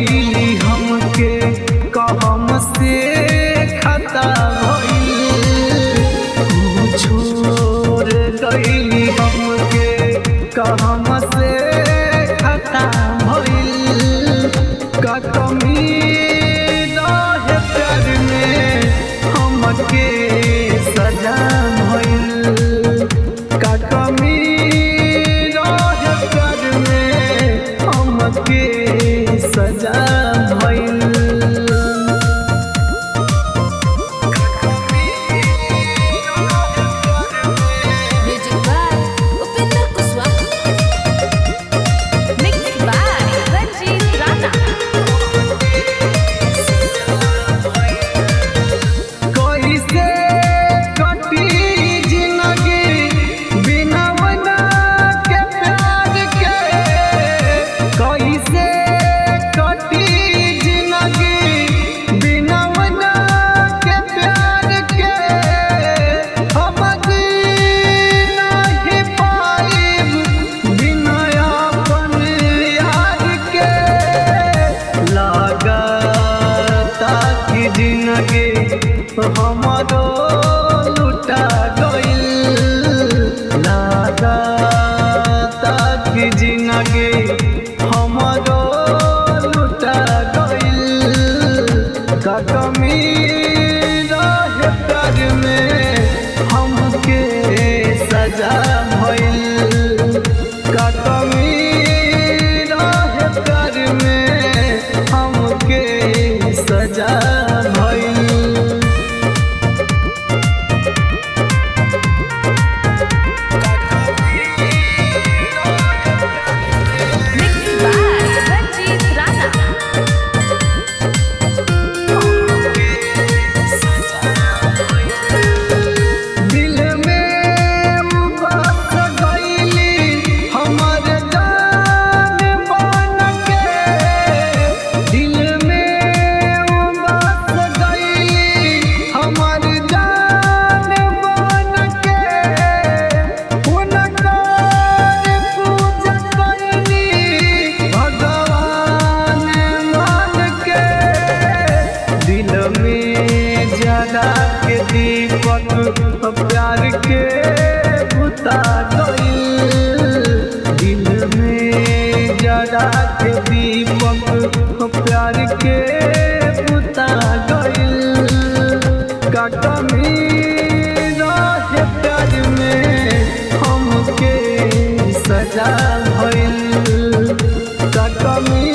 गईली हमके कहम से खता भइल तू छोड़ गईली हमके कहम से खता भइल का कमी रहे प्यार में हमके सजा भइल का कमी रहे प्यार में हमके सजा भइल। Music by Upinder Kuswaha. Mixed by Ranjit Rana. कैसे कटी जिंदगी बिना वना के प्यार के कैसे कटी जिंदगी बिना वना के प्यार के हम नहीं पाइब बिना अपन यार के लागता कि जिंदगी हमारो लुटा गइल लागता कि जिंदगी हमारो लुटा गइल का कमी रहे प्यार में हमके सजा भइल का कमी रहे प्यार में हमके सजा भइल। Mixed by Ranjit Rana. दिल में बस गईली हमर जान बन के दिल में बस गईली हमर जान बन के उनकर पूजा करनी भगवान मान के दिल में जला के दीपक प्यार के बुता गइल दिल में जला के दीपक प्यार के बुता गइल का कमी रहे प्यार में हमके सजा भइल का कमी